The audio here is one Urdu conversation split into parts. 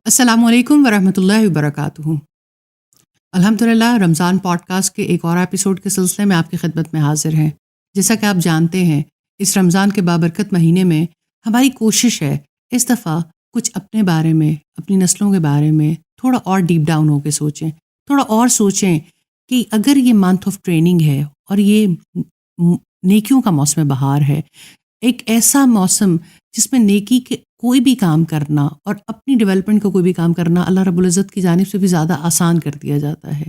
السلام علیکم ورحمۃ اللہ وبرکاتہ۔ الحمدللہ رمضان پوڈ کاسٹ کے ایک اور ایپیسوڈ کے سلسلے میں آپ کی خدمت میں حاضر ہیں۔ جیسا کہ آپ جانتے ہیں، اس رمضان کے بابرکت مہینے میں ہماری کوشش ہے اس دفعہ کچھ اپنے بارے میں، اپنی نسلوں کے بارے میں تھوڑا اور ڈیپ ڈاؤن ہو کے سوچیں، تھوڑا اور سوچیں کہ اگر یہ منتھ آف ٹریننگ ہے اور یہ نیکیوں کا موسم بہار ہے، ایک ایسا موسم جس میں نیکی کے کوئی بھی کام کرنا اور اپنی ڈیولپمنٹ کا کوئی بھی کام کرنا اللہ رب العزت کی جانب سے بھی زیادہ آسان کر دیا جاتا ہے۔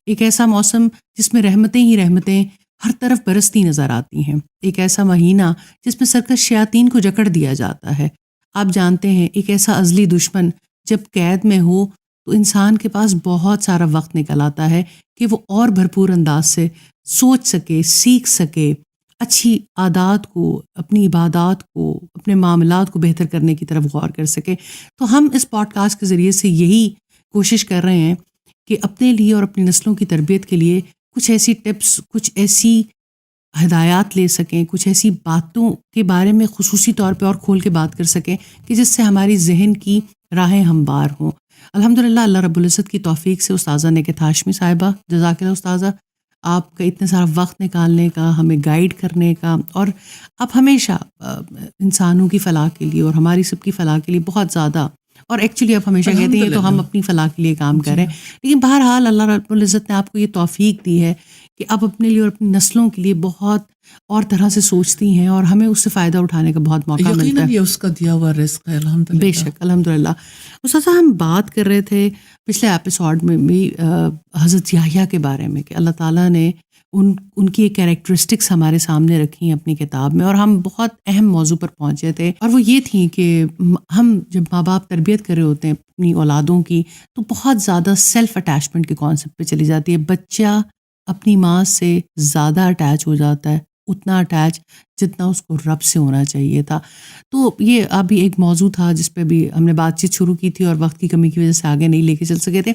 ایک ایسا موسم جس میں رحمتیں ہی رحمتیں ہر طرف برستی نظر آتی ہیں۔ ایک ایسا مہینہ جس میں سرکش شیاطین کو جکڑ دیا جاتا ہے۔ آپ جانتے ہیں ایک ایسا ازلی دشمن جب قید میں ہو تو انسان کے پاس بہت سارا وقت نکل آتا ہے کہ وہ اور بھرپور انداز سے سوچ سکے، سیکھ سکے، اچھی عادات کو، اپنی عبادات کو، اپنے معاملات کو بہتر کرنے کی طرف غور کر سکے۔ تو ہم اس پوڈ کاسٹ کے ذریعے سے یہی کوشش کر رہے ہیں کہ اپنے لیے اور اپنی نسلوں کی تربیت کے لیے کچھ ایسی ٹپس، کچھ ایسی ہدایات لے سکیں، کچھ ایسی باتوں کے بارے میں خصوصی طور پہ اور کھول کے بات کر سکیں کہ جس سے ہماری ذہن کی راہیں ہموار ہوں۔ الحمدللہ اللہ رب العزت کی توفیق سے استاذہ نکہت ہاشمی صاحبہ، جزاک اللہ استاذہ، آپ کا اتنا سارا وقت نکالنے کا، ہمیں گائیڈ کرنے کا، اور آپ ہمیشہ انسانوں کی فلاح کے لیے اور ہماری سب کی فلاح کے لیے بہت زیادہ، اور ایکچولی آپ ہمیشہ کہتے ہیں تو ہم اپنی فلاح کے لیے کام کریں، لیکن بہرحال اللہ رب العزت نے آپ کو یہ توفیق دی ہے کہ آپ اپنے لیے اور اپنی نسلوں کے لیے بہت اور طرح سے سوچتی ہیں اور ہمیں اس سے فائدہ اٹھانے کا بہت موقع ملتا ہے۔ یقیناً یہ اس کا دیا ہوا رزق ہے، الحمدللہ۔ بے شک، الحمدللہ۔ استاذہ ہم بات کر رہے تھے پچھلے ایپیسوڈ میں بھی حضرت یحییٰ کے بارے میں کہ اللہ تعالیٰ نے ان کی ایک کیریکٹرسٹکس ہمارے سامنے رکھی ہیں اپنی کتاب میں، اور ہم بہت اہم موضوع پر پہنچے تھے، اور وہ یہ تھی کہ ہم جب ماں باپ تربیت کر رہے ہوتے ہیں اپنی اولادوں کی تو بہت زیادہ سیلف اٹیچمنٹ کے کانسیپٹ پہ چلی جاتی ہے۔ بچہ اپنی ماں سے زیادہ اٹیچ ہو جاتا ہے، اتنا اٹیچ جتنا اس کو رب سے ہونا چاہیے تھا۔ تو یہ ابھی ایک موضوع تھا جس پہ بھی ہم نے بات چیت شروع کی تھی اور وقت کی کمی کی وجہ سے آگے نہیں لے کے چل سکے تھے۔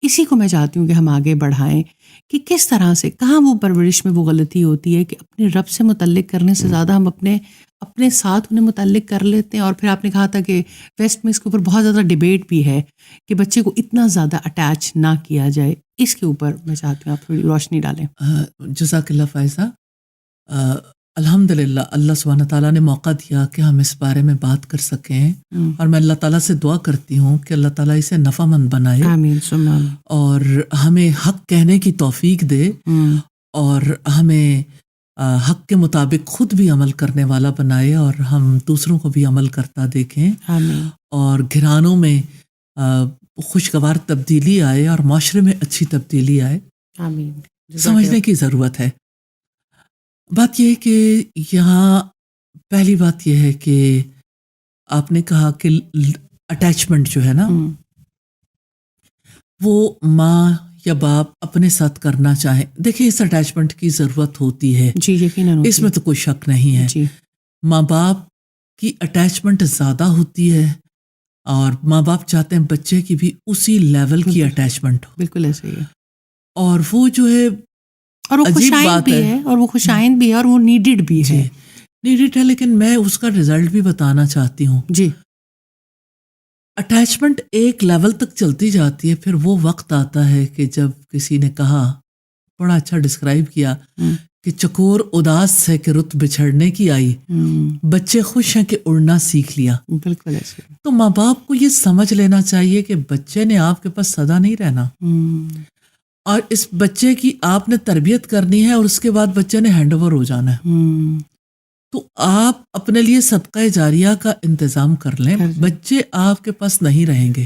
اسی کو میں چاہتی ہوں کہ ہم آگے بڑھائیں کہ کس طرح سے، کہاں وہ پرورش میں وہ غلطی ہوتی ہے کہ اپنے رب سے متعلق کرنے سے زیادہ ہم اپنے ساتھ انہیں متعلق کر لیتے ہیں۔ اور پھر آپ نے کہا تھا کہ ویسٹ میں اس کے اوپر بہت زیادہ ڈیبیٹ بھی ہے کہ بچے کو اتنا زیادہ اٹیچ نہ کیا جائے۔ اس کے اوپر میں چاہتی ہوں آپ تھوڑی روشنی ڈالیں۔ جزاک اللہ فائزہ۔ الحمدللہ اللہ سبحانہ تعالیٰ نے موقع دیا کہ ہم اس بارے میں بات کر سکیں، اور میں اللہ تعالیٰ سے دعا کرتی ہوں کہ اللہ تعالیٰ اسے نفع مند بنائے، آمین ثم آمین، اور ہمیں حق کہنے کی توفیق دے، اور ہمیں حق کے مطابق خود بھی عمل کرنے والا بنائے، اور ہم دوسروں کو بھی عمل کرتا دیکھیں، آمین، اور گھرانوں میں خوشگوار تبدیلی آئے اور معاشرے میں اچھی تبدیلی آئے۔ آمین۔ سمجھنے کی ضرورت ہے۔ بات یہ ہے کہ یہاں پہلی بات یہ ہے کہ آپ نے کہا کہ اٹیچمنٹ جو ہے نا، وہ ماں یا باپ اپنے ساتھ کرنا چاہیں، دیکھیں اس اٹیچمنٹ کی ضرورت ہوتی ہے، جی یقیناً، اس میں تو کوئی شک نہیں ہے۔ جی ماں باپ کی اٹیچمنٹ زیادہ ہوتی ہے، اور ماں باپ چاہتے ہیں بچے کی بھی اسی لیول کی اٹیچمنٹ ہو، بالکل ایسے ہی ہے، اور وہ جو ہے اور وہ عجیب خوشائند بات بھی ہے، اور وہ خوشائند بھی ہے، اور وہ نیڈڈ بھی ہے۔ نیڈڈ ہے، لیکن میں اس کا رزلٹ بھی بتانا چاہتی ہوں۔ جی اٹیچمنٹ ایک لیول تک چلتی جاتی ہے، پھر وہ وقت آتا ہے کہ جب کسی نے کہا، بڑا اچھا ڈسکرائب کیا کہ چکور اداس ہے کہ رت بچھڑنے کی آئی، بچے خوش ہیں کہ اڑنا سیکھ لیا۔ بالکل ایسے، تو ماں باپ کو یہ سمجھ لینا چاہیے کہ بچے نے آپ کے پاس سدا نہیں رہنا، اور اس بچے کی آپ نے تربیت کرنی ہے، اور اس کے بعد بچے نے ہینڈ اوور ہو جانا ہے۔ تو آپ اپنے لیے صدقہ جاریہ کا انتظام کر لیں، بچے آپ کے پاس نہیں رہیں گے۔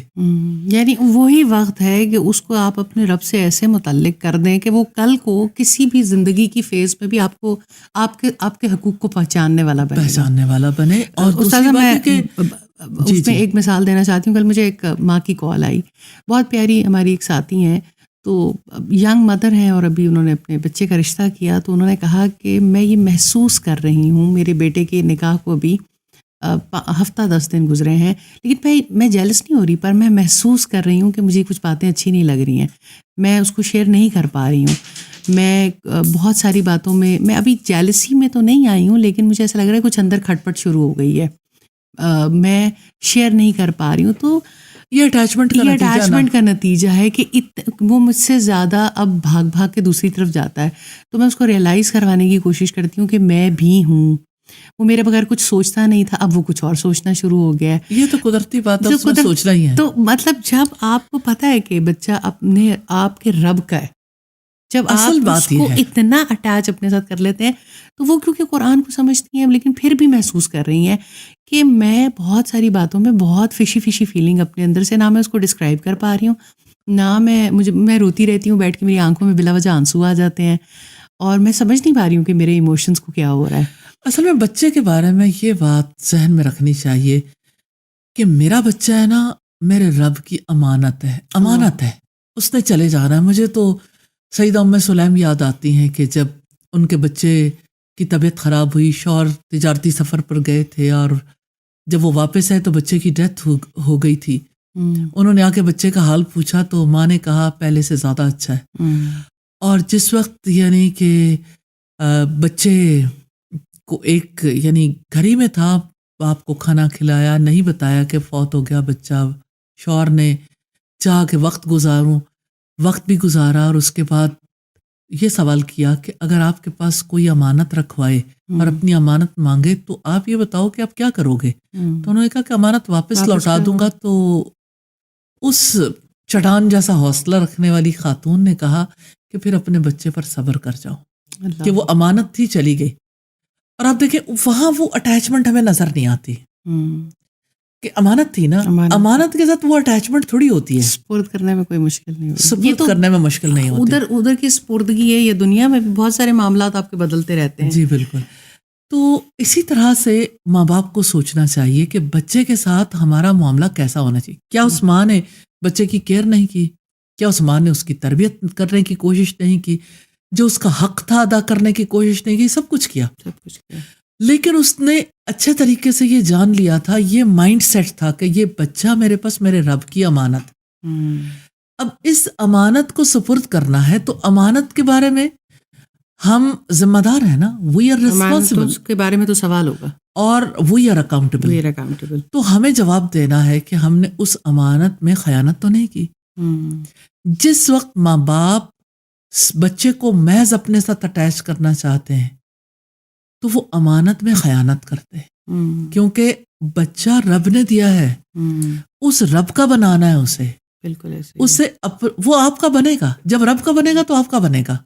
یعنی وہی وقت ہے کہ اس کو آپ اپنے رب سے ایسے متعلق کر دیں کہ وہ کل کو کسی بھی زندگی کی فیز میں بھی آپ کو آپ کے حقوق کو پہچاننے والا بنے۔ اور استاذہ میں اس میں ایک مثال دینا چاہتی ہوں۔ کل مجھے ایک ماں کی کال آئی، بہت پیاری ہماری ایک ساتھی ہیں، تو ینگ مدر ہیں، اور ابھی انہوں نے اپنے بچے کا رشتہ کیا، تو انہوں نے کہا کہ میں یہ محسوس کر رہی ہوں، میرے بیٹے کے نکاح کو ابھی ہفتہ 10 دن گزرے ہیں، لیکن میں جیلس نہیں ہو رہی، پر میں محسوس کر رہی ہوں کہ مجھے کچھ باتیں اچھی نہیں لگ رہی ہیں، میں اس کو شیئر نہیں کر پا رہی ہوں، میں بہت ساری باتوں میں ابھی جیلسی میں تو نہیں آئی ہوں، لیکن مجھے ایسا لگ رہا ہے کچھ اندر کھٹپٹ شروع ہو گئی ہے، میں شیئر نہیں کر پا رہی ہوں۔ تو یہ اٹیچمنٹ کا نتیجہ ہے کہ وہ مجھ سے زیادہ اب بھاگ بھاگ کے دوسری طرف جاتا ہے. تو میں اس کو ریئلائز کروانے کی کوشش کرتی ہوں کہ میں بھی ہوں. وہ میرے بغیر کچھ سوچتا نہیں تھا, اب وہ کچھ اور سوچنا شروع ہو گیا ہے. یہ تو قدرتی بات ہے, سوچنا ہی ہے. تو مطلب جب آپ کو پتہ ہے کہ بچہ اپنے آپ کے رب کا ہے, جب آپ اس کو اتنا اٹیچ اپنے ساتھ کر لیتے ہیں, تو وہ کیونکہ قرآن کو سمجھتی ہیں لیکن پھر بھی محسوس کر رہی ہیں کہ میں بہت ساری باتوں میں بہت فشی فیلنگ اپنے اندر سے, نہ میں اس کو ڈسکرائب کر پا رہی ہوں, نہ میں روتی رہتی ہوں بیٹھ کے, میری آنکھوں میں بلا وجہ آنسو آ جاتے ہیں اور میں سمجھ نہیں پا رہی ہوں کہ میرے ایموشنس کو کیا ہو رہا ہے. اصل میں بچے کے بارے میں یہ بات ذہن میں رکھنی چاہیے کہ میرا بچہ ہے نا, میرے رب کی امانت ہے, اس نے چلے جانا ہے. مجھے تو سیدہ ام سلیم یاد آتی ہیں کہ جب ان کے بچے کی طبیعت خراب ہوئی, شوہر تجارتی سفر پر گئے تھے اور جب وہ واپس آئے تو بچے کی ڈیتھ ہو گئی تھی. انہوں نے آ کے بچے کا حال پوچھا تو ماں نے کہا پہلے سے زیادہ اچھا ہے. اور جس وقت یعنی کہ بچے کو ایک یعنی گھر ہی میں تھا, باپ کو کھانا کھلایا, نہیں بتایا کہ فوت ہو گیا بچہ. شوہر نے چاہ کہ وقت بھی گزارا اور اس کے بعد یہ سوال کیا کہ اگر آپ کے پاس کوئی امانت رکھوائے اور اپنی امانت مانگے تو آپ یہ بتاؤ کہ آپ کیا کرو گے. تو انہوں نے کہا کہ امانت واپس لوٹا دوں گا. تو اس چٹان جیسا حوصلہ رکھنے والی خاتون نے کہا کہ پھر اپنے بچے پر صبر کر جاؤ, کہ وہ امانت تھی چلی گئی. اور آپ دیکھیں وہاں وہ اٹیچمنٹ ہمیں نظر نہیں آتی کہ امانت تھی نا, امانت کے ساتھ وہ اٹیچمنٹ تھوڑی ہوتی ہے. سپرد کرنے میں کوئی مشکل نہیں ہوتی, سپرد کرنے میں مشکل نہیں ہوتی. ادھر کی سپردگی ہے, یہ دنیا میں بھی بہت سارے معاملات آپ کے بدلتے رہتے ہیں. جی بالکل. تو اسی طرح سے ماں باپ کو سوچنا چاہیے کہ بچے کے ساتھ ہمارا معاملہ کیسا ہونا چاہیے. کیا اس ماں نے بچے کی کیئر نہیں کی؟ کیا اس ماں نے اس کی تربیت کرنے کی کوشش نہیں کی؟ جو اس کا حق تھا ادا کرنے کی کوشش نہیں کی؟ سب کچھ کیا. لیکن اس نے اچھے طریقے سے یہ جان لیا تھا, یہ مائنڈ سیٹ تھا کہ یہ بچہ میرے پاس میرے رب کی امانت. اب اس امانت کو سپرد کرنا ہے تو امانت کے بارے میں ہم ذمہ دار ہیں نا, وی آر ریسپانسبل. اس کے بارے میں تو سوال ہوگا اور وی آر اکاؤنٹیبل. تو ہمیں جواب دینا ہے کہ ہم نے اس امانت میں خیانت تو نہیں کی. جس وقت ماں باپ بچے کو محض اپنے ساتھ اٹیچ کرنا چاہتے ہیں تو وہ امانت میں خیانت کرتے ہیں, کیونکہ بچہ رب نے دیا ہے, اس رب کا بنانا ہے اسے. بالکل اسے وہ آپ کا بنے گا, جب رب کا بنے گا تو آپ کا بنے گا.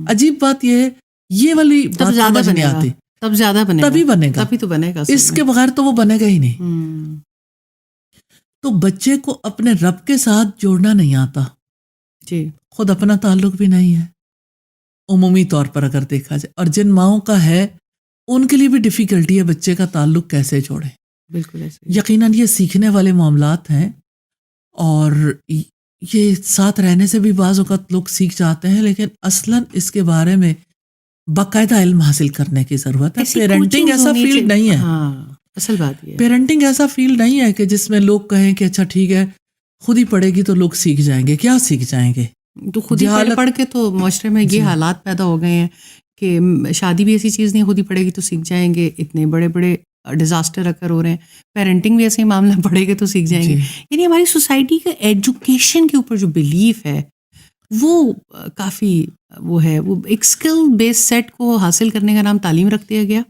عجیب بات یہ ہے, یہ والی بات سمجھ نہیں آتی. تب زیادہ بنے گا, تبھی بنے گا, تبھی تو بنے گا. اس کے بغیر تو وہ بنے گا ہی نہیں. تو بچے کو اپنے رب کے ساتھ جوڑنا نہیں آتا. جی, خود اپنا تعلق بھی نہیں ہے عمومی طور پر اگر دیکھا جائے, اور جن ماؤں کا ہے ان کے لیے بھی ڈیفیکلٹی ہے بچے کا تعلق کیسے جوڑیں. بالکل یقیناً یہ سیکھنے والے معاملات ہیں, اور یہ ساتھ رہنے سے بھی بعض اوقات لوگ سیکھ جاتے ہیں, لیکن اصلاً اس کے بارے میں باقاعدہ علم حاصل کرنے کی ضرورت ہے. پیرنٹنگ ایسا فیلڈ نہیں ہے. اصل بات یہ پیرنٹنگ ایسا فیلڈ نہیں ہے کہ جس میں لوگ کہیں کہ اچھا ٹھیک ہے خود ہی پڑھے گی تو لوگ سیکھ جائیں گے. کیا سیکھ جائیں گے؟ تو خود ہی پڑھ کے تو معاشرے میں یہ حالات پیدا ہو گئے ہیں کہ شادی بھی ایسی چیز نہیں, خود ہی پڑھے گی تو سیکھ جائیں گے. اتنے بڑے بڑے ڈیزاسٹر اکر ہو رہے ہیں, پیرنٹنگ بھی ایسے ہی معاملہ پڑھے گے تو سیکھ جائیں گے. یعنی ہماری سوسائٹی کا ایجوکیشن کے اوپر جو بلیف ہے وہ کافی وہ ہے, وہ ایک اسکل بیس سیٹ کو حاصل کرنے کا نام تعلیم رکھ دیا گیا,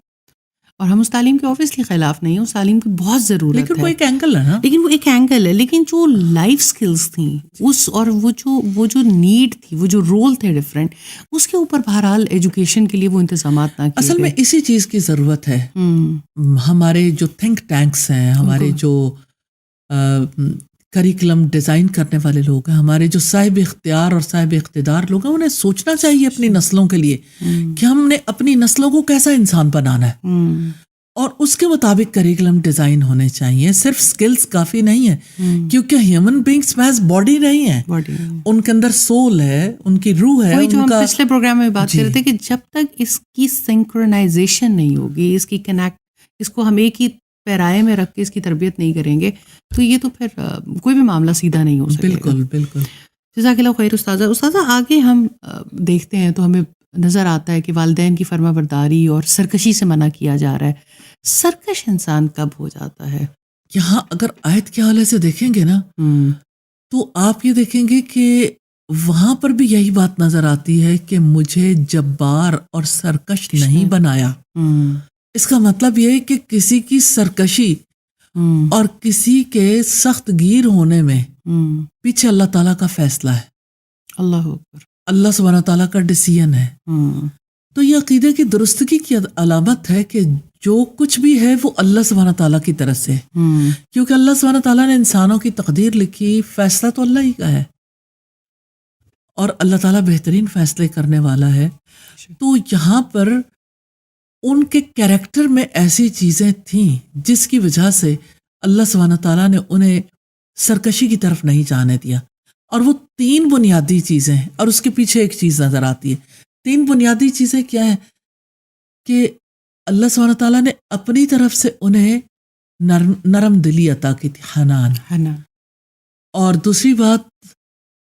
اور ہم اس تعلیم کے اوبویسلی خلاف نہیں ہیں, اس تعلیم کی بہت ضرورت ہے. لیکن وہ ایک اینگل ہے نا, وہ ایک اینگل ہے, لیکن جو لائف سکلز تھیں اس, اور وہ جو نیڈ تھی, وہ جو رول تھے ڈفرینٹ, اس کے اوپر بہرحال ایجوکیشن کے لیے وہ انتظامات نہ کیے. اصل میں اسی چیز کی ضرورت ہے. ہمارے جو تھنک ٹینکس ہیں, ہمارے جو کریکلم ڈیزائن کرنے والے لوگ ہیں, ہمارے جو صاحب اختیار اور صاحب اقتدار لوگ ہیں, انہیں سوچنا چاہیے اپنی نسلوں کے لیے کہ ہم نے اپنی نسلوں کو کیسا انسان بنانا ہے, اور اس کے مطابق کریکلم ڈیزائن ہونے چاہیے. صرف سکلز کافی نہیں ہے, کیونکہ ہیومن بینگس محض باڈی نہیں ہے, ان کے اندر سول ہے, ان کی روح ہے. وہی جو ہم پچھلے پروگرام میں بات کر رہے تھے کہ جب تک اس کی سنکرونائزیشن نہیں ہوگی, اس کی کنیکٹ, اس کو ہم ایک ہی پیرائے میں رکھ کے اس کی تربیت نہیں کریں گے تو یہ تو پھر کوئی بھی معاملہ سیدھا نہیں ہو سکے. بالکل بالکل. جزاک اللہ خیر استاذہ. آگے ہم دیکھتے ہیں تو ہمیں نظر آتا ہے کہ والدین کی فرما برداری اور سرکشی سے منع کیا جا رہا ہے. سرکش انسان کب ہو جاتا ہے؟ یہاں اگر آیت کے حوالے سے دیکھیں گے نا تو آپ یہ دیکھیں گے کہ وہاں پر بھی یہی بات نظر آتی ہے کہ مجھے جبار اور سرکش نہیں بنایا. اس کا مطلب یہ ہے کہ کسی کی سرکشی اور کسی کے سخت گیر ہونے میں پیچھے اللہ تعالیٰ کا فیصلہ ہے. اللہ اکبر. اللہ سبحانہ تعالیٰ کا ڈیسیژن ہے. تو یہ عقیدے کی درستگی کی علامت ہے کہ جو کچھ بھی ہے وہ اللہ سبحانہ تعالیٰ کی طرف سے، کیونکہ اللہ سبحانہ تعالیٰ نے انسانوں کی تقدیر لکھی، فیصلہ تو اللہ ہی کا ہے اور اللہ تعالیٰ بہترین فیصلے کرنے والا ہے. تو یہاں پر ان کے کیریکٹر میں ایسی چیزیں تھیں جس کی وجہ سے اللہ سبحانہ تعالیٰ نے انہیں سرکشی کی طرف نہیں جانے دیا. اور وہ 3 بنیادی چیزیں ہیں، اور اس کے پیچھے ایک چیز نظر آتی ہے. 3 بنیادی چیزیں کیا ہیں کہ اللہ سبحانہ تعالیٰ نے اپنی طرف سے انہیں نرم دلی عطا کی تھی، حنان. اور دوسری بات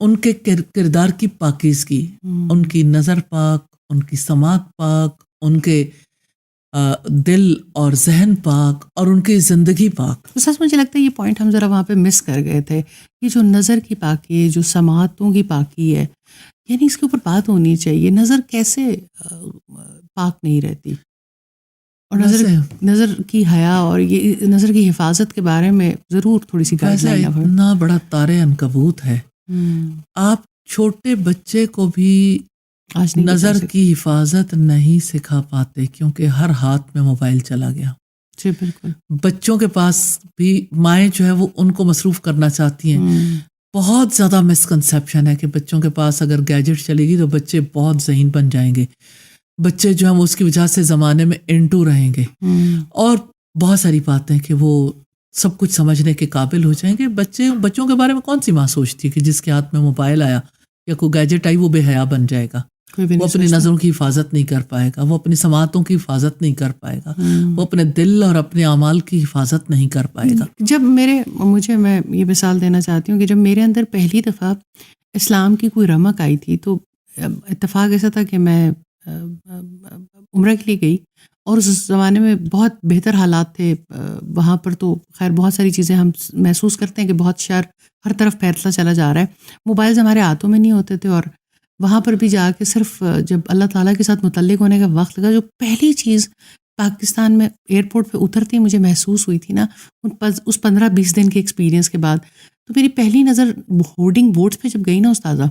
ان کے کردار کی پاکیزگی، ان کی نظر پاک، ان کی سماعت پاک، ان کے دل اور ذہن پاک، اور ان کی زندگی پاک. سچ مجھے لگتا ہے یہ پوائنٹ ہم ذرا وہاں پہ مس کر گئے تھے. یہ جو نظر کی پاکی ہے، جو سماعتوں کی پاکی ہے، یعنی اس کے اوپر بات ہونی چاہیے. نظر کیسے پاک نہیں رہتی؟ اور نظر کی حیا اور یہ نظر کی حفاظت کے بارے میں ضرور تھوڑی سی گائیڈ لائن. اتنا بڑا تارے عنکبوت ہے. آپ چھوٹے بچے کو بھی نظر کی حفاظت نہیں سکھا پاتے کیونکہ ہر ہاتھ میں موبائل چلا گیا. جی بالکل. بچوں کے پاس بھی مائیں جو ہے وہ ان کو مصروف کرنا چاہتی ہیں. بہت زیادہ مسکنسیپشن ہے کہ بچوں کے پاس اگر گیجٹ چلے گی تو بچے بہت ذہین بن جائیں گے. بچے جو ہیں وہ اس کی وجہ سے زمانے میں انٹو رہیں گے اور بہت ساری باتیں کہ وہ سب کچھ سمجھنے کے قابل ہو جائیں گے. بچوں کے بارے میں کون سی ماں سوچتی ہے کہ جس کے ہاتھ میں موبائل آیا یا کوئی گیجٹ آئی وہ بے حیا بن جائے گا، وہ اپنی نظروں کی حفاظت نہیں کر پائے گا، وہ اپنی سماعتوں کی حفاظت نہیں کر پائے گا، وہ اپنے دل اور اپنے اعمال کی حفاظت نہیں کر پائے گا. جب میں یہ مثال دینا چاہتی ہوں کہ جب میرے اندر پہلی دفعہ اسلام کی کوئی رمق آئی تھی تو اتفاق ایسا تھا کہ میں عمرہ کے لیے گئی اور اس زمانے میں بہت بہتر حالات تھے وہاں پر. تو خیر بہت ساری چیزیں ہم محسوس کرتے ہیں کہ بہت شر ہر طرف پھیلتا چلا جا رہا ہے. موبائلز ہمارے ہاتھوں میں نہیں ہوتے تھے اور وہاں پر بھی جا کے صرف جب اللہ تعالیٰ کے ساتھ متعلق ہونے کا وقت لگا، جو پہلی چیز پاکستان میں ایئرپورٹ پہ اترتی مجھے محسوس ہوئی تھی نا اس 15-20 دن کے ایکسپیرینس کے بعد، تو میری پہلی نظر ہورڈنگ بورڈس پہ جب گئی نا استاذہ،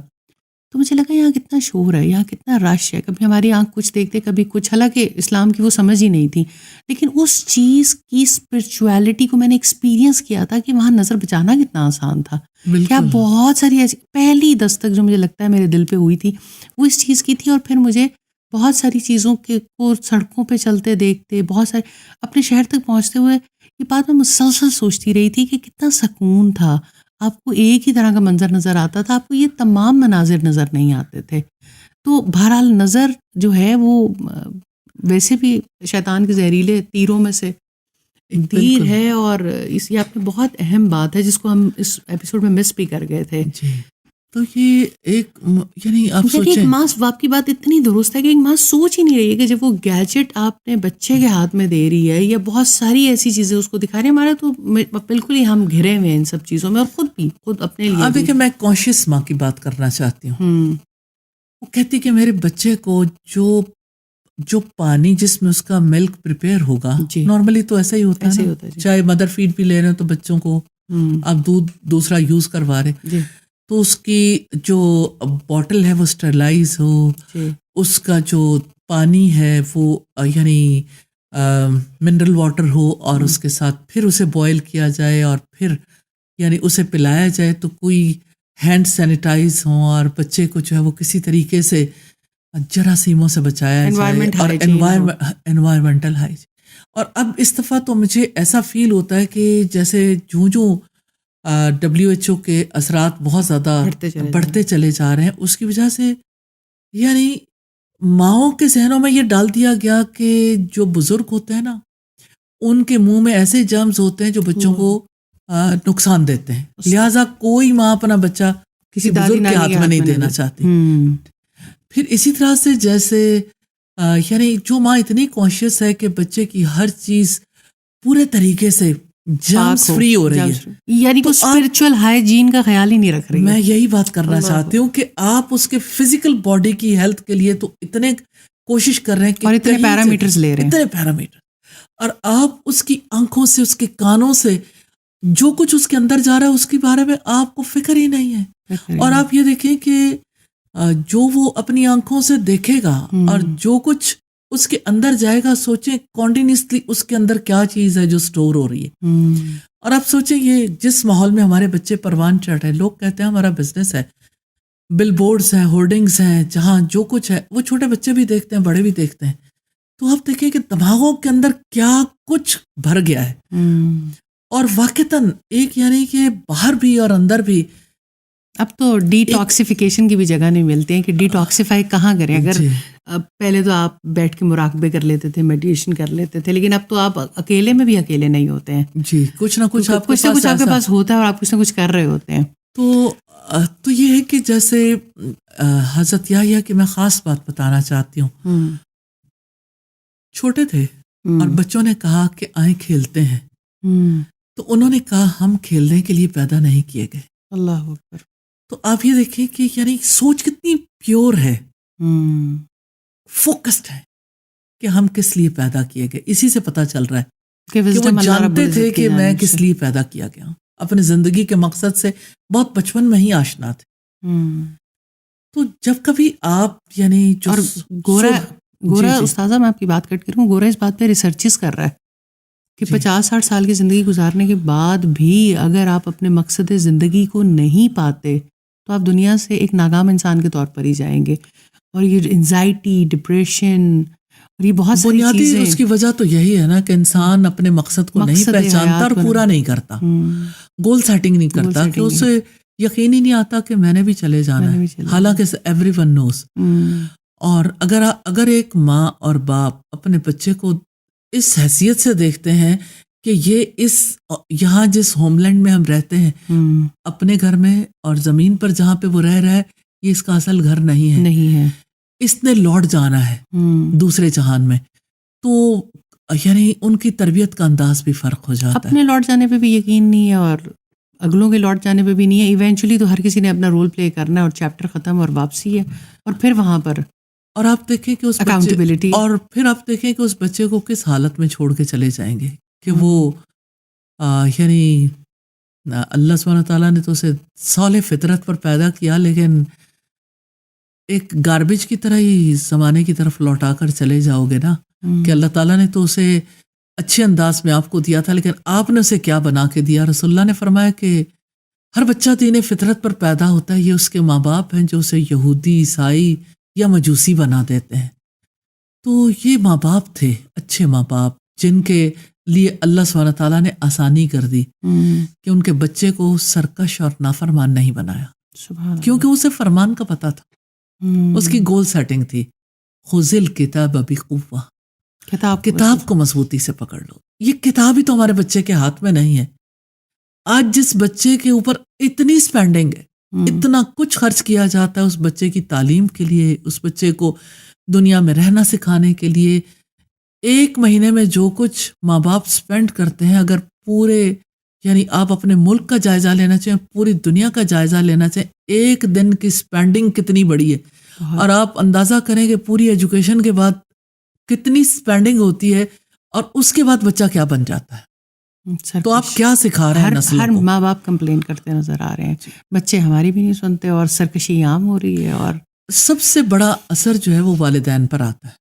تو مجھے لگا یہاں کتنا شور ہے، یہاں کتنا رش ہے. کبھی ہماری آنکھ کچھ دیکھتے کبھی کچھ، حالانکہ اسلام کی وہ سمجھ ہی نہیں تھی، لیکن اس چیز کی اسپرچویلٹی کو میں نے ایکسپیرینس کیا تھا کہ وہاں نظر بچانا کتنا آسان تھا. کیا بہت ساری ایسی پہلی دستک جو مجھے لگتا ہے میرے دل پہ ہوئی تھی وہ اس چیز کی تھی. اور پھر مجھے بہت ساری چیزوں کو سڑکوں پہ چلتے دیکھتے، بہت سارے اپنے شہر تک پہنچتے ہوئے یہ بات میں مسلسل سوچتی رہی تھی کہ کتنا سکون تھا. آپ کو ایک ہی طرح کا منظر نظر آتا تھا، آپ کو یہ تمام مناظر نظر نہیں آتے تھے. تو بہرحال نظر جو ہے وہ ویسے بھی شیطان کے زہریلے تیروں میں سے تیر ہے، اور اس یہ آپ نے بہت اہم بات ہے جس کو ہم اس ایپیسوڈ میں مس بھی کر گئے تھے. جی تو یہ ایک یعنی آپ سوچیں، ایک ماں باپ کی بات اتنی درست ہے کہ ایک ماں سوچ ہی نہیں رہی ہے کہ جب وہ گیجٹ آپ نے بچے کے ہاتھ میں دے رہی ہے یا بہت ساری ایسی چیزیں اس کو دکھا رہی ہے. ہمارا تو بالکل ہی ہم گھرے ہوئے ہیں ان سب چیزوں میں، اور خود اپنے لیے. اب دیکھیں میں کانشیس ماں کی بات کرنا چاہتی ہوں. وہ کہتی کہ میرے بچے کو جو پانی جس میں اس کا ملک پریپیئر ہوگا، نارملی تو ایسا ہی ہوتا ہے، چاہے مدر فیڈ بھی لے رہے ہیں تو بچوں کو آپ دودھ دوسرا یوز کروا رہے تو اس کی جو باٹل ہے وہ اسٹرلائز ہو، اس کا جو پانی ہے وہ یعنی منرل واٹر ہو، اور اس کے ساتھ پھر اسے بوائل کیا جائے اور پھر یعنی اسے پلایا جائے تو کوئی ہینڈ سینیٹائز ہوں اور بچے کو جو ہے وہ کسی طریقے سے جراثیموں سے بچایا جائے اور انوائرمنٹل ہائیجین. اور اب اس دفعہ تو مجھے ایسا فیل ہوتا ہے کہ جیسے جو WHO کے اثرات بہت زیادہ بڑھتے چلے جا رہے ہیں، اس کی وجہ سے یعنی ماؤں کے ذہنوں میں یہ ڈال دیا گیا کہ جو بزرگ ہوتے ہیں نا ان کے منہ میں ایسے جرمز ہوتے ہیں جو بچوں کو نقصان دیتے ہیں، لہٰذا کوئی ماں اپنا بچہ کسی بزرگ کے ہاتھ میں نہیں دینا چاہتی. پھر اسی طرح سے جیسے یعنی جو ماں اتنی کانشیس ہے کہ بچے کی ہر چیز پورے طریقے سے جرمز فری ہو رہی ہے. یعنی کہ اسپرچل ہائیجین کا خیال ہی نہیں رکھ رہی. میں یہی بات کرنا چاہتی ہوں کہ آپ اس کے فزیکل باڈی کی ہیلتھ کے لیے تو اتنے کوشش کر رہے ہیں کہ اور اتنے پیرامیٹرز لے رہے ہیں, اتنے پیرامیٹر, اور آپ اس کی آنکھوں سے, اس کے کانوں سے جو کچھ اس کے اندر جا رہا ہے اس کے بارے میں آپ کو فکر ہی نہیں ہے. اور آپ یہ دیکھیں کہ جو وہ اپنی آنکھوں سے دیکھے گا اور جو کچھ اس کے اندر جائے گا, سوچیں کنٹینیوسلی اس کے اندر کیا چیز ہے جو سٹور ہو رہی ہے. اور آپ سوچیں یہ جس ماحول میں ہمارے بچے پروان چڑھ رہے ہیں, لوگ کہتے ہیں ہمارا بزنس ہے, بل بورڈز ہیں, ہورڈنگز ہیں, جہاں جو کچھ ہے وہ چھوٹے بچے بھی دیکھتے ہیں, بڑے بھی دیکھتے ہیں. تو آپ دیکھیں کہ دماغوں کے اندر کیا کچھ بھر گیا ہے. اور واقعتاً ایک یعنی کہ باہر بھی اور اندر بھی اب تو ڈی ٹاکسیفیکیشن کی بھی جگہ نہیں ملتی ہے کہ ڈی ٹاکسیفائی کہاں کریں. اگر پہلے تو آپ بیٹھ کے مراقبے کر لیتے تھے, میڈیٹیشن کر لیتے تھے, لیکن اب تو آپ اکیلے میں بھی اکیلے نہیں ہوتے ہیں. جی, کچھ نہ کچھ آپ کے پاس ہوتا ہے اور آپ کچھ نہ کچھ کر رہے ہوتے ہیں. تو یہ ہے کہ جیسے حضرت یحییٰ کی میں خاص بات بتانا چاہتی ہوں. چھوٹے تھے اور بچوں نے کہا کہ آئیں کھیلتے ہیں, تو انہوں نے کہا ہم کھیلنے کے لیے پیدا نہیں کیے گئے. اللہ اکبر. تو آپ یہ دیکھیں کہ یعنی سوچ کتنی پیور ہے, فوکسڈ ہے کہ ہم کس لیے پیدا کیے گئے. اسی سے پتہ چل رہا ہے کہ وہ جانتے تھے کہ میں کس لیے پیدا کیا گیا ہوں. اپنے زندگی کے مقصد سے بہت بچپن میں ہی آشنا تھے. تو جب کبھی آپ یعنی جو گورا استاذہ, میں آپ کی بات کٹ کروں, گورا اس بات پہ ریسرچز کر رہا ہے کہ 50-60 سال کی زندگی گزارنے کے بعد بھی اگر آپ اپنے مقصد زندگی کو نہیں پاتے تو آپ دنیا سے ایک ناکام انسان کے طور پر ہی جائیں گے. اور یہ انزائٹی, ڈپریشن اور یہ بہت ساری بنیادی چیزیں, اس کی وجہ تو یہی ہے نا کہ انسان اپنے مقصد کو نہیں پہچانتا اور پورا نہیں کرتا, گول سیٹنگ نہیں کرتا, کہ اسے یقین ہی نہیں آتا کہ میں نے بھی چلے جانا ہے, حالانکہ ایوری ون نوز. اور اگر ایک ماں اور باپ اپنے بچے کو اس حیثیت سے دیکھتے ہیں کہ یہ یہاں جس ہوم لینڈ میں ہم رہتے ہیں, اپنے گھر میں اور زمین پر جہاں پہ وہ رہ رہا ہے, یہ اس کا اصل گھر نہیں ہے, اس نے لوٹ جانا ہے دوسرے جہان میں, تو یعنی ان کی تربیت کا انداز بھی فرق ہو جاتا ہے. اپنے لوٹ جانے پہ بھی یقین نہیں ہے اور اگلوں کے لوٹ جانے پہ بھی نہیں ہے. ایونچولی تو ہر کسی نے اپنا رول پلے کرنا ہے اور چیپٹر ختم اور واپسی ہے, اور پھر وہاں پر اور آپ دیکھیں کہ اس اکاؤنٹیبلٹی, اور پھر آپ دیکھیں کہ اس بچے کو کس حالت میں چھوڑ کے چلے جائیں گے کہ وہ یعنی اللہ سبحانہ تعالیٰ نے تو اسے صالح فطرت پر پیدا کیا, لیکن ایک گاربیج کی طرح ہی زمانے کی طرف لوٹا کر چلے جاؤ گے نا, کہ اللہ تعالیٰ نے تو اسے اچھے انداز میں آپ کو دیا تھا, لیکن آپ نے اسے کیا بنا کے دیا. رسول اللہ نے فرمایا کہ ہر بچہ دین فطرت پر پیدا ہوتا ہے, یہ اس کے ماں باپ ہیں جو اسے یہودی, عیسائی یا مجوسی بنا دیتے ہیں. تو یہ ماں باپ تھے, اچھے ماں باپ, جن کے لیے اللہ سبحانہ تعالیٰ نے آسانی کر دی کہ ان کے بچے کو سرکش اور نافرمان نہیں بنایا, کیونکہ اسے فرمان کا پتہ تھا, اس کی گول سیٹنگ تھی. خذل کتاب بقوہ, کتاب کو مضبوطی سے پکڑ لو. یہ کتاب ہی تو ہمارے بچے کے ہاتھ میں نہیں ہے. آج جس بچے کے اوپر اتنی سپینڈنگ ہے, اتنا کچھ خرچ کیا جاتا ہے اس بچے کی تعلیم کے لیے, اس بچے کو دنیا میں رہنا سکھانے کے لیے, ایک مہینے میں جو کچھ ماں باپ سپینڈ کرتے ہیں, اگر پورے یعنی آپ اپنے ملک کا جائزہ لینا چاہیں, پوری دنیا کا جائزہ لینا چاہیں, ایک دن کی سپینڈنگ کتنی بڑی ہے. اور آپ اندازہ کریں کہ پوری ایجوکیشن کے بعد کتنی سپینڈنگ ہوتی ہے, اور اس کے بعد بچہ کیا بن جاتا ہے. تو آپ کیا سکھا رہے ہیں نسل کو؟ ہر ماں باپ کمپلین کرتے نظر آ رہے ہیں, بچے ہماری بھی نہیں سنتے اور سرکشی عام ہو رہی ہے. اور سب سے بڑا اثر جو ہے وہ والدین پر آتا ہے.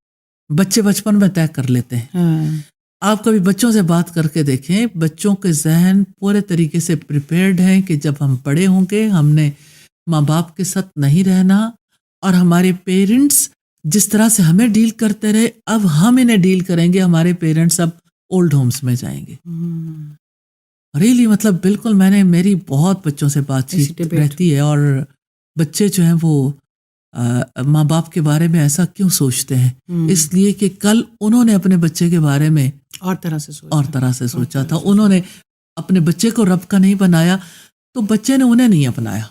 بچے بچپن میں طے کر لیتے ہیں. آپ کبھی بچوں سے بات کر کے دیکھیں, بچوں کے ذہن پورے طریقے سے پریپیئرڈ ہیں کہ جب ہم بڑے ہوں گے ہم نے ماں باپ کے ساتھ نہیں رہنا, اور ہمارے پیرنٹس جس طرح سے ہمیں ڈیل کرتے رہے اب ہم انہیں ڈیل کریں گے. ہمارے پیرنٹس اب اولڈ ہومز میں جائیں گے. ریلی مطلب بالکل میری بہت بچوں سے بات چیت رہتی ہے, اور بچے جو ہیں وہ ماں باپ کے بارے میں ایسا کیوں سوچتے ہیں, اس لیے کہ کل انہوں نے اپنے بچے کے بارے میں اور طرح سے سوچا تھا. انہوں نے اپنے بچے کو رب کا نہیں بنایا تو بچے نے انہیں نہیں اپنایا.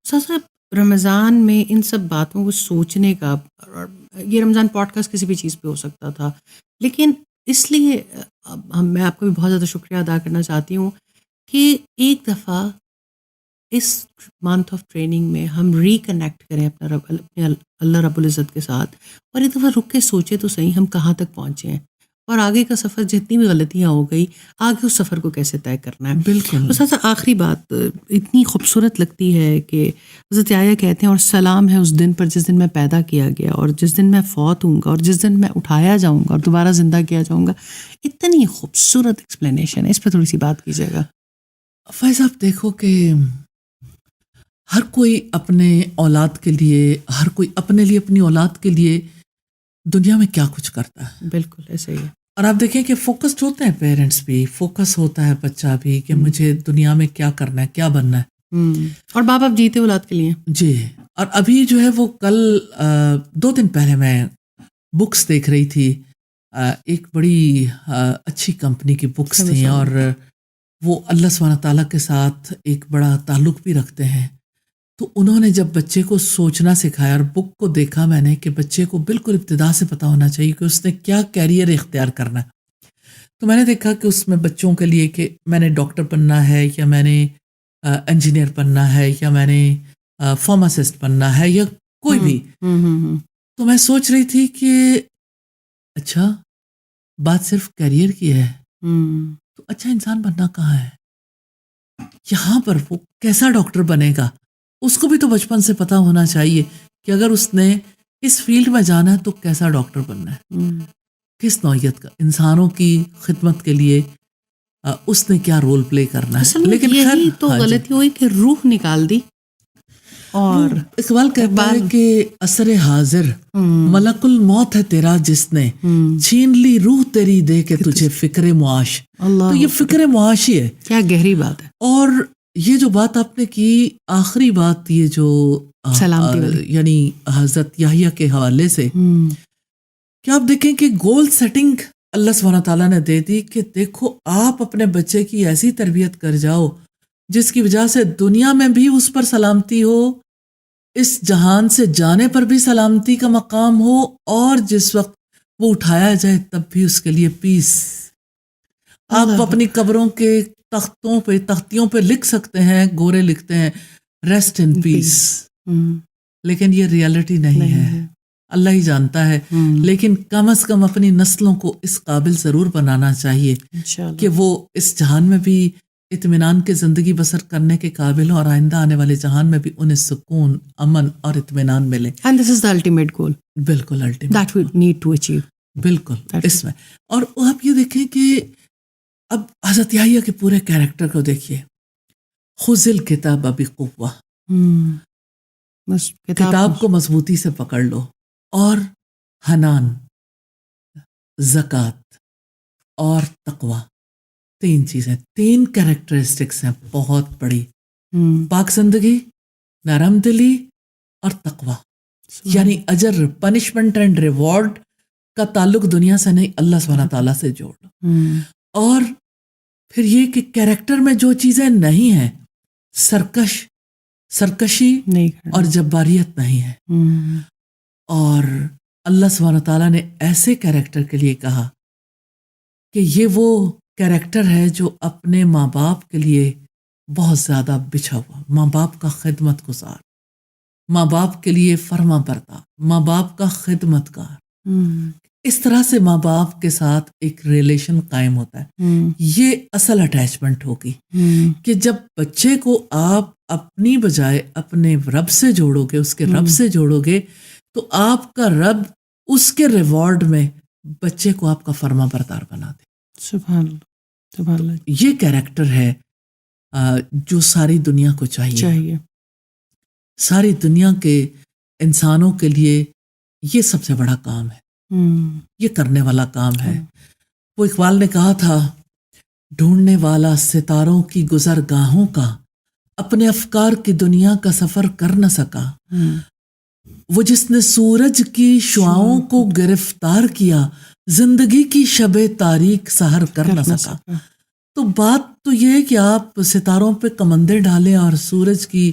صاحب رمضان میں ان سب باتوں کو سوچنے کا, یہ رمضان پوڈ کاسٹ کسی بھی چیز پہ ہو سکتا تھا, لیکن اس لیے میں آپ کا بھی بہت زیادہ شکریہ ادا کرنا چاہتی ہوں کہ ایک دفعہ اس منتھ آف ٹریننگ میں ہم ریکنیکٹ کریں اپنے اللہ رب العزت کے ساتھ، اور ایک دفعہ رک کے سوچے تو صحیح ہم کہاں تک پہنچے ہیں، اور آگے کا سفر جتنی بھی غلطیاں ہو گئی آگے اس سفر کو کیسے طے کرنا ہے۔ بالکل۔ اس سے آخری بات اتنی خوبصورت لگتی ہے کہ حضرت یحییٰ کہتے ہیں اور سلام ہے اس دن پر جس دن میں پیدا کیا گیا اور جس دن میں فوت ہوں گا اور جس دن میں اٹھایا جاؤں گا اور دوبارہ زندہ کیا جاؤں گا۔ اتنی خوبصورت ایکسپلینیشن ہے، اس پہ تھوڑی سی بات کیجیے گا۔ فیض آپ دیکھو کہ ہر کوئی اپنے اولاد کے لیے، ہر کوئی اپنے لیے، اپنی اولاد کے لیے دنیا میں کیا کچھ کرتا ہے۔ بالکل ایسے ہی ہے۔ اور آپ دیکھیں کہ فوکسڈ ہوتے ہیں پیرنٹس بھی، فوکس ہوتا ہے بچہ بھی کہ مجھے دنیا میں کیا کرنا ہے، کیا بننا ہے۔ اور باپ اب جیتے اولاد کے لیے۔ جی، اور ابھی جو ہے وہ کل 2 دن پہلے میں بکس دیکھ رہی تھی، ایک بڑی اچھی کمپنی کی بکس تھیں، اور وہ اللہ سبحانہ تعالیٰ کے ساتھ ایک بڑا تعلق بھی رکھتے ہیں۔ تو انہوں نے جب بچے کو سوچنا سکھایا اور بک کو دیکھا میں نے کہ بچے کو بالکل ابتدا سے پتہ ہونا چاہیے کہ اس نے کیا کیریئر اختیار کرنا ہے، تو میں نے دیکھا کہ اس میں بچوں کے لیے کہ میں نے ڈاکٹر بننا ہے، یا میں نے انجینئر بننا ہے، یا میں نے فارماسسٹ بننا ہے، یا کوئی بھی۔ تو میں سوچ رہی تھی کہ اچھا بات صرف کیریئر کی ہے، تو اچھا انسان بننا کہاں ہے؟ یہاں پر وہ کیسا ڈاکٹر بنے گا، اس کو بھی تو بچپن سے پتا ہونا چاہیے کہ اگر اس نے اس فیلڈ میں جانا ہے تو کیسا ڈاکٹر بننا ہے، کس نوعیت کا، انسانوں کی خدمت کے لیے اس نے کیا رول پلے کرنا ہے۔ لیکن یہی تو غلطی ہوئی کہ روح نکال دی، اور اقبال کہتا ہے کہ عصر حاضر ملک الموت ہے تیرا جس نے چھین لی روح تیری دے کے تجھے فکر معاش۔ تو یہ فکر معاش ہی ہے۔ کیا گہری بات ہے۔ اور یہ جو بات آپ نے کی آخری بات، یہ جو یعنی حضرت یحییٰ کے حوالے سے، کہ آپ دیکھیں کہ گول سیٹنگ اللہ سبحانہ تعالیٰ نے دے دی کہ دیکھو آپ اپنے بچے کی ایسی تربیت کر جاؤ جس کی وجہ سے دنیا میں بھی اس پر سلامتی ہو، اس جہان سے جانے پر بھی سلامتی کا مقام ہو، اور جس وقت وہ اٹھایا جائے تب بھی اس کے لیے پیس۔ آپ اپنی قبروں کے تختیوں پہ لکھ سکتے ہیں، گورے لکھتے ہیں ریسٹ ان پیس، لیکن یہ ریالٹی نہیں ہے، اللہ ہی جانتا ہے۔ لیکن کم از کم اپنی نسلوں کو اس قابل ضرور بنانا چاہیے کہ وہ اس جہان میں بھی اطمینان کی زندگی بسر کرنے کے قابل ہوں، اور آئندہ آنے والے جہان میں بھی انہیں سکون، امن اور اطمینان ملے۔ And this is the ultimate goal. بالکل ultimate That we need to achieve. بالکل اس میں۔ اور آپ یہ دیکھیں کہ اب حضرت یحییٰ کے پورے کیریکٹر کو دیکھیے، خذ الکتاب بقوہ، کتاب کو مضبوطی سے پکڑ لو، اور حنان، زکوٰۃ اور تقوی، 3 چیزیں، 3 کیریکٹرسٹکس ہیں بہت بڑی، پاک زندگی، نرم دلی اور تقوی۔ یعنی اجر، پنشمنٹ اینڈ ریوارڈ کا تعلق دنیا سے نہیں، اللہ سبحانہ تعالیٰ سے جوڑ لو۔ اور پھر یہ کہ کیریکٹر میں جو چیزیں نہیں ہیں، سرکشی اور جباریت نہیں ہے۔ اور اللہ سبحانہ تعالیٰ نے ایسے کیریکٹر کے لیے کہا کہ یہ وہ کیریکٹر ہے جو اپنے ماں باپ کے لیے بہت زیادہ بچھا ہوا، ماں باپ کا خدمت گزار، ماں باپ کے لیے فرما بردار، ماں باپ کا خدمت گار۔ اس طرح سے ماں باپ کے ساتھ ایک ریلیشن قائم ہوتا ہے۔ یہ اصل اٹیچمنٹ ہوگی کہ جب بچے کو آپ اپنی بجائے اپنے رب سے جوڑو گے، اس کے رب سے جوڑو گے، تو آپ کا رب اس کے ریوارڈ میں بچے کو آپ کا فرما بردار بنا دے۔ سبحان اللہ، سبحان اللہ۔ یہ کیریکٹر ہے جو ساری دنیا کو چاہیے، ساری دنیا کے انسانوں کے لیے یہ سب سے بڑا کام ہے، یہ کرنے والا کام ہے۔ وہ اقبال نے کہا تھا، ڈھونڈنے والا ستاروں کی گزر گاہوں کا، اپنے افکار کی دنیا کا سفر کر نہ سکا، وہ جس نے سورج کی شعاؤں کو گرفتار کیا، زندگی کی شب تاریک سحر کر نہ سکا۔ تو بات تو یہ ہے کہ آپ ستاروں پہ کمندے ڈالیں اور سورج کی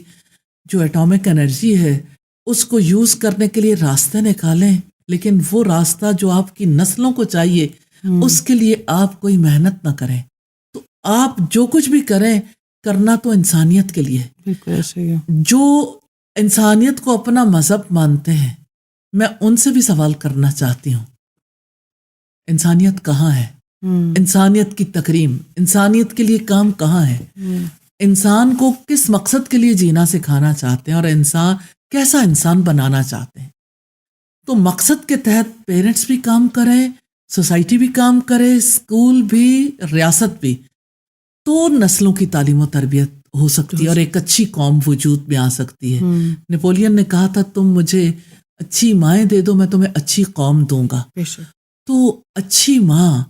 جو ایٹامک انرجی ہے اس کو یوز کرنے کے لیے راستے نکالیں، لیکن وہ راستہ جو آپ کی نسلوں کو چاہیے اس کے لیے آپ کوئی محنت نہ کریں، تو آپ جو کچھ بھی کریں کرنا تو انسانیت کے لیے. بالکل ایسے ہی ہے. جو انسانیت کو اپنا مذہب مانتے ہیں میں ان سے بھی سوال کرنا چاہتی ہوں، انسانیت کہاں ہے؟ انسانیت کی تکریم، انسانیت کے لیے کام کہاں ہے؟ انسان کو کس مقصد کے لیے جینا سکھانا چاہتے ہیں اور انسان کیسا انسان بنانا چاہتے ہیں؟ تو مقصد کے تحت پیرنٹس بھی کام کریں، سوسائٹی بھی کام کرے، اسکول بھی، ریاست بھی، تو نسلوں کی تعلیم و تربیت ہو سکتی ہے اور ایک اچھی قوم وجود میں آ سکتی ہے. نیپولین نے کہا تھا تم مجھے اچھی مائیں دے دو میں تمہیں اچھی قوم دوں گا. تو اچھی ماں،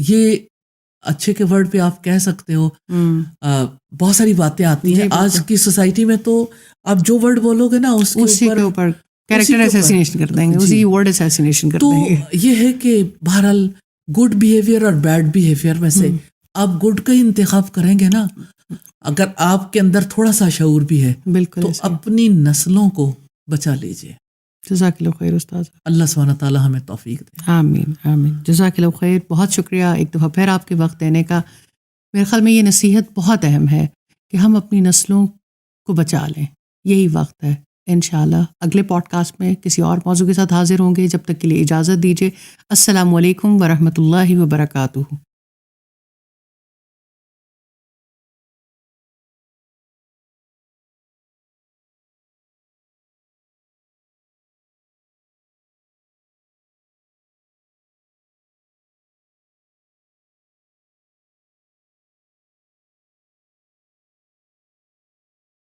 یہ اچھے کے ورڈ پہ آپ کہہ سکتے ہو بہت ساری باتیں آتی ہیں آج کی سوسائٹی میں، تو آپ جو ورڈ بولو گے نا اسی کے اوپر کیریکٹر اسیسینیشن کر دیں گے، اسی ورڈ اسیسینیشن کر دیں گے. تو یہ ہے کہ بہرحال گڈ بیہیویئر اور بیڈ بیہیویئر میں سے آپ گڈ کا ہی انتخاب کریں گے نا. اگر آپ کے اندر تھوڑا سا شعور بھی ہے تو اپنی نسلوں کو بچا لیجئے. جزاک اللہ خیر استاد. اللہ سبحانہ تعالیٰ ہمیں توفیق دے. آمین آمین. جزاک اللہ خیر. بہت شکریہ ایک دفعہ پھر آپ کے وقت دینے کا. میرے خیال میں یہ نصیحت بہت اہم ہے کہ ہم اپنی نسلوں کو بچا لیں. یہی وقت ہے. انشاءاللہ اگلے پوڈ کاسٹ میں کسی اور موضوع کے ساتھ حاضر ہوں گے. جب تک کے لیے اجازت دیجیے. السلام علیکم ورحمۃ اللہ وبرکاتہ.